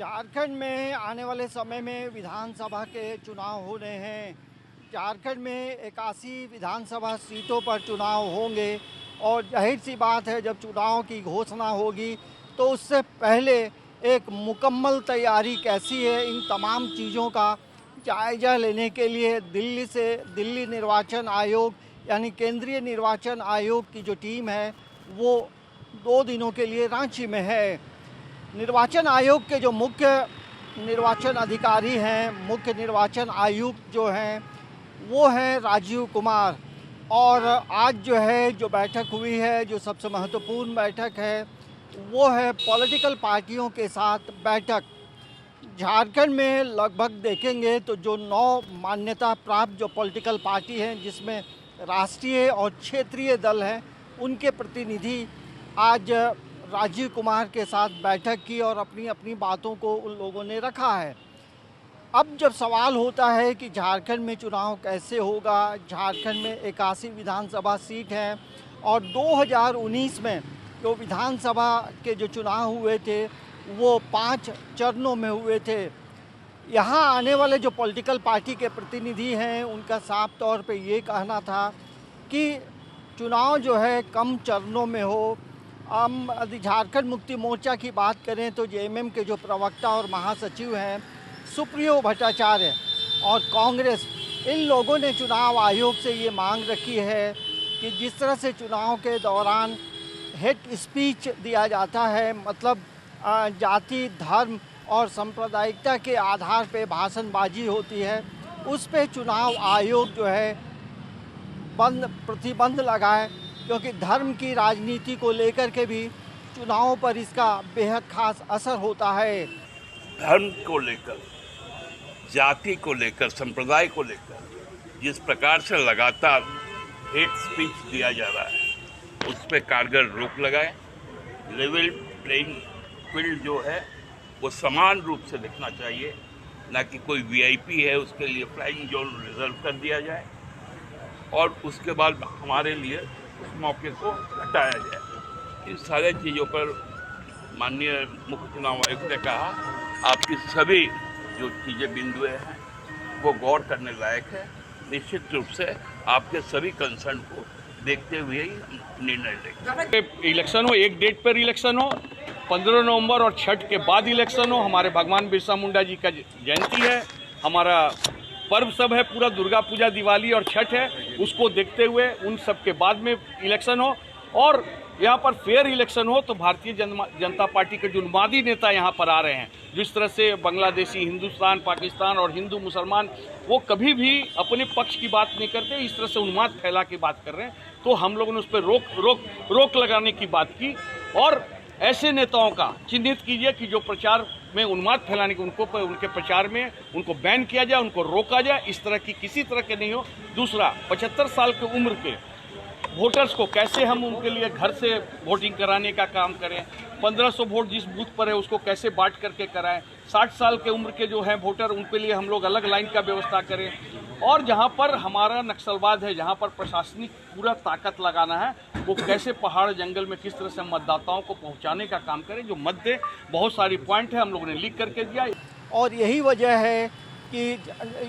झारखंड में आने वाले समय में विधानसभा के चुनाव हो रहे हैं। झारखंड में 81 विधानसभा सीटों पर चुनाव होंगे और जाहिर सी बात है जब चुनाव की घोषणा होगी तो उससे पहले एक मुकम्मल तैयारी कैसी है, इन तमाम चीज़ों का जायज़ा लेने के लिए दिल्ली निर्वाचन आयोग यानी केंद्रीय निर्वाचन आयोग की जो टीम है वो 2 दिनों के लिए रांची में है। निर्वाचन आयोग के जो मुख्य निर्वाचन अधिकारी हैं, मुख्य निर्वाचन आयुक्त जो हैं वो हैं राजीव कुमार। और आज जो बैठक हुई है, जो सबसे महत्वपूर्ण बैठक है वो है पॉलिटिकल पार्टियों के साथ बैठक। झारखंड में लगभग देखेंगे तो जो 9 मान्यता प्राप्त जो पॉलिटिकल पार्टी हैं, जिसमें राष्ट्रीय और क्षेत्रीय दल हैं, उनके प्रतिनिधि आज राजीव कुमार के साथ बैठक की और अपनी अपनी बातों को उन लोगों ने रखा है। अब जब सवाल होता है कि झारखंड में चुनाव कैसे होगा, झारखंड में 81 विधानसभा सीट हैं और 2019 में जो विधानसभा के जो चुनाव हुए थे वो 5 चरणों में हुए थे। यहाँ आने वाले जो पॉलिटिकल पार्टी के प्रतिनिधि हैं उनका साफ तौर पे ये कहना था कि चुनाव जो है कम चरणों में हो। हम यदि झारखंड मुक्ति मोर्चा की बात करें तो जेएमएम के जो प्रवक्ता और महासचिव हैं सुप्रियो भट्टाचार्य और कांग्रेस, इन लोगों ने चुनाव आयोग से ये मांग रखी है कि जिस तरह से चुनाव के दौरान हेट स्पीच दिया जाता है, मतलब जाति, धर्म और सांप्रदायिकता के आधार पे भाषणबाजी होती है, उस पे चुनाव आयोग जो है प्रतिबंध लगाए, क्योंकि धर्म की राजनीति को लेकर के भी चुनावों पर इसका बेहद खास असर होता है। धर्म को लेकर, जाति को लेकर, संप्रदाय को लेकर जिस प्रकार से लगातार हेट स्पीच दिया जा रहा है उस पर कारगर रोक लगाए। लेवल प्लेइंग फील्ड जो है वो समान रूप से दिखना चाहिए, ना कि कोई वीआईपी है उसके लिए फ्लाइंग जोन रिजर्व कर दिया जाए और उसके बाद हमारे लिए उस मौके को हटाया जाए। इन सारे चीज़ों पर माननीय मुख्य चुनाव आयुक्त ने कहा आपकी सभी जो चीज़ें बिंदुएं हैं वो गौर करने लायक है। निश्चित रूप से आपके सभी कंसर्न को देखते हुए ही निर्णय लेंगे। इलेक्शन हो, एक डेट पर इलेक्शन हो, 15 नवंबर और छठ के बाद इलेक्शन हो। हमारे भगवान बिरसा मुंडा जी का जयंती है, हमारा पर्व सब है, पूरा दुर्गा पूजा, दिवाली और छठ है, उसको देखते हुए उन सब के बाद में इलेक्शन हो और यहाँ पर फेयर इलेक्शन हो। तो भारतीय जनता पार्टी के जो नुमादी नेता यहाँ पर आ रहे हैं, जिस तरह से बांग्लादेशी, हिंदुस्तान, पाकिस्तान और हिंदू मुसलमान, वो कभी भी अपने पक्ष की बात नहीं करते, इस तरह से उन्माद फैला के बात कर रहे हैं। तो हम लोगों ने उस पर रोक लगाने की बात की और ऐसे नेताओं का चिन्हित कीजिए कि जो प्रचार में उन्माद फैलाने के उनके प्रचार में उनको बैन किया जाए, उनको रोका जाए। इस तरह की किसी तरह के नहीं हो। दूसरा, 75 साल की उम्र के वोटर्स को कैसे हम उनके लिए घर से वोटिंग कराने का काम करें, 1500 वोट जिस बूथ पर है उसको कैसे बांट करके कराएं। 60 साल के उम्र के जो हैं वोटर, उनके लिए हम लोग अलग लाइन का व्यवस्था करें। और जहां पर हमारा नक्सलवाद है, जहां पर प्रशासनिक पूरा ताकत लगाना है, वो कैसे पहाड़ जंगल में किस तरह से मतदाताओं को पहुंचाने का काम करें। जो मध्य बहुत सारी पॉइंट है हम लोगों ने लिख करके दिया। और यही वजह है कि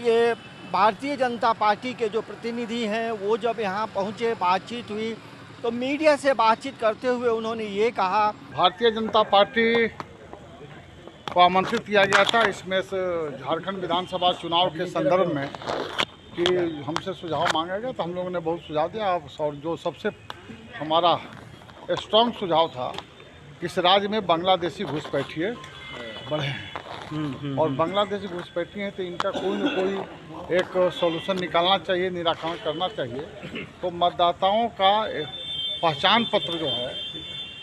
ये भारतीय जनता पार्टी के जो प्रतिनिधि हैं वो जब यहाँ पहुँचे, बातचीत हुई, तो मीडिया से बातचीत करते हुए उन्होंने ये कहा, भारतीय जनता पार्टी को आमंत्रित किया गया था इसमें से झारखंड विधानसभा चुनाव के संदर्भ में कि हमसे सुझाव मांगा गया, तो हम लोगों ने बहुत सुझाव दिया। और जो सबसे हमारा स्ट्रॉन्ग सुझाव था, इस राज्य में बांग्लादेशी घुसपैठिए बढ़े हैं और बांग्लादेशी घुसपैठी हैं तो इनका कोई न कोई एक सॉल्यूशन निकालना चाहिए, निराकरण करना चाहिए। तो मतदाताओं का पहचान पत्र जो है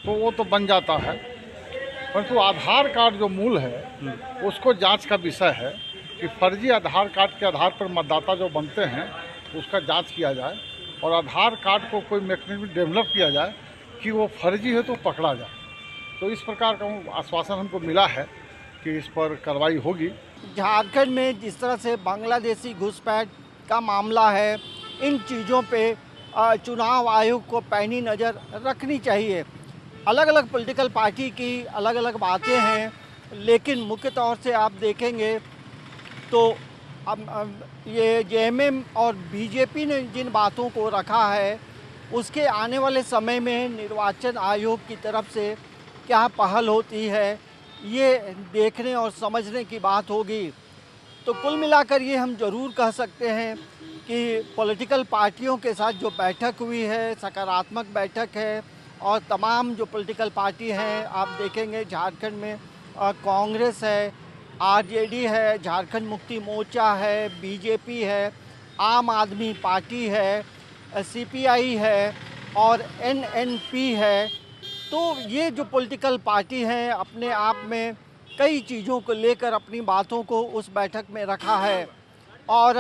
तो वो तो बन जाता है, परंतु आधार कार्ड जो मूल है उसको जांच का विषय है कि फर्जी आधार कार्ड के आधार पर मतदाता जो बनते हैं उसका जांच किया जाए और आधार कार्ड को कोई मैकेनिज्म डेवलप किया जाए कि वो फर्जी है तो पकड़ा जाए। तो इस प्रकार का आश्वासन हमको मिला है कि इस पर कार्रवाई होगी। झारखंड में जिस तरह से बांग्लादेशी घुसपैठ का मामला है, इन चीज़ों पे चुनाव आयोग को पैनी नज़र रखनी चाहिए। अलग अलग पॉलिटिकल पार्टी की अलग अलग बातें हैं लेकिन मुख्य तौर से आप देखेंगे तो अब ये जेएमएम और बीजेपी ने जिन बातों को रखा है उसके आने वाले समय में निर्वाचन आयोग की तरफ से क्या पहल होती है ये देखने और समझने की बात होगी। तो कुल मिलाकर ये हम ज़रूर कह सकते हैं कि पॉलिटिकल पार्टियों के साथ जो बैठक हुई है सकारात्मक बैठक है और तमाम जो पॉलिटिकल पार्टी हैं आप देखेंगे झारखंड में कांग्रेस है, आरजेडी है, झारखंड मुक्ति मोर्चा है, बीजेपी है, आम आदमी पार्टी है, सीपीआई है और एनएनपी है। तो ये जो पॉलिटिकल पार्टी हैं अपने आप में कई चीज़ों को लेकर अपनी बातों को उस बैठक में रखा है। और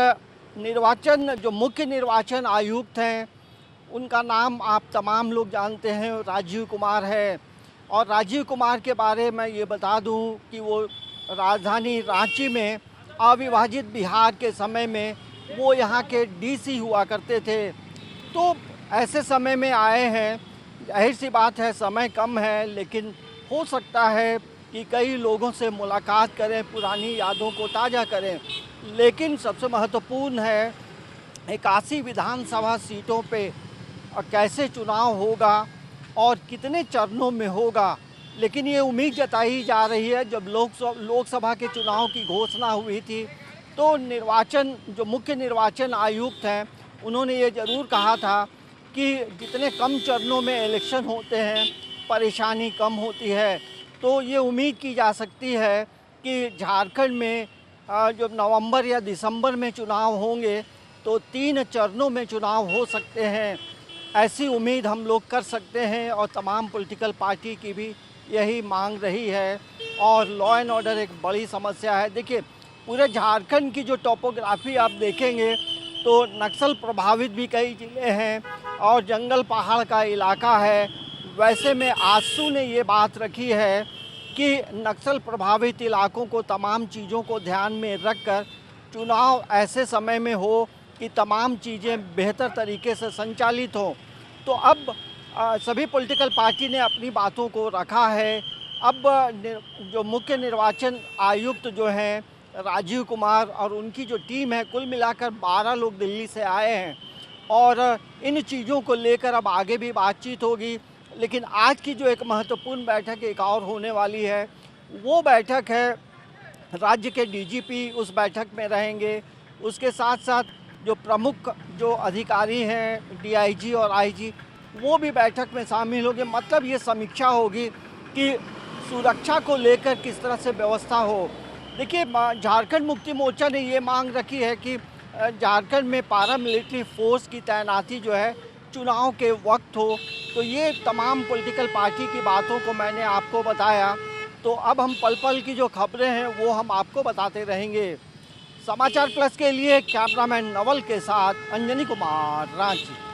निर्वाचन जो मुख्य निर्वाचन आयुक्त हैं उनका नाम आप तमाम लोग जानते हैं, राजीव कुमार है। और राजीव कुमार के बारे में ये बता दूं कि वो राजधानी रांची में अविभाजित बिहार के समय में वो यहाँ के डीसी हुआ करते थे। तो ऐसे समय में आए हैं, जाहिर सी बात है समय कम है, लेकिन हो सकता है कि कई लोगों से मुलाकात करें, पुरानी यादों को ताज़ा करें। लेकिन सबसे महत्वपूर्ण है 81 विधानसभा सीटों पे कैसे चुनाव होगा और कितने चरणों में होगा। लेकिन ये उम्मीद जताई जा रही है, जब लोकसभा के चुनाव की घोषणा हुई थी तो निर्वाचन जो मुख्य निर्वाचन आयुक्त हैं उन्होंने ये ज़रूर कहा था कि जितने कम चरणों में इलेक्शन होते हैं परेशानी कम होती है। तो ये उम्मीद की जा सकती है कि झारखंड में जब नवंबर या दिसंबर में चुनाव होंगे तो 3 चरणों में चुनाव हो सकते हैं, ऐसी उम्मीद हम लोग कर सकते हैं। और तमाम पॉलिटिकल पार्टी की भी यही मांग रही है। और लॉ एंड ऑर्डर एक बड़ी समस्या है। देखिए पूरे झारखंड की जो टोपोग्राफी आप देखेंगे तो नक्सल प्रभावित भी कई ज़िले हैं और जंगल पहाड़ का इलाका है। वैसे में आजसू ने ये बात रखी है कि नक्सल प्रभावित इलाकों को तमाम चीज़ों को ध्यान में रखकर चुनाव ऐसे समय में हो कि तमाम चीज़ें बेहतर तरीके से संचालित हों। तो अब सभी पॉलिटिकल पार्टी ने अपनी बातों को रखा है। अब जो मुख्य निर्वाचन आयुक्त जो हैं राजीव कुमार और उनकी जो टीम है, कुल मिलाकर 12 लोग दिल्ली से आए हैं और इन चीज़ों को लेकर अब आगे भी बातचीत होगी। लेकिन आज की जो एक महत्वपूर्ण बैठक एक और होने वाली है, वो बैठक है राज्य के डीजीपी उस बैठक में रहेंगे। उसके साथ साथ जो प्रमुख जो अधिकारी हैं डीआईजी और आईजी वो भी बैठक में शामिल होंगे। मतलब ये समीक्षा होगी कि सुरक्षा को लेकर किस तरह से व्यवस्था हो। देखिए झारखंड मुक्ति मोर्चा ने ये मांग रखी है कि झारखंड में पैरामिलिट्री फोर्स की तैनाती जो है चुनाव के वक्त हो। तो ये तमाम पॉलिटिकल पार्टी की बातों को मैंने आपको बताया। तो अब हम पल पल की जो खबरें हैं वो हम आपको बताते रहेंगे। समाचार प्लस के लिए कैमरामैन नवल के साथ अंजनी कुमार, रांची।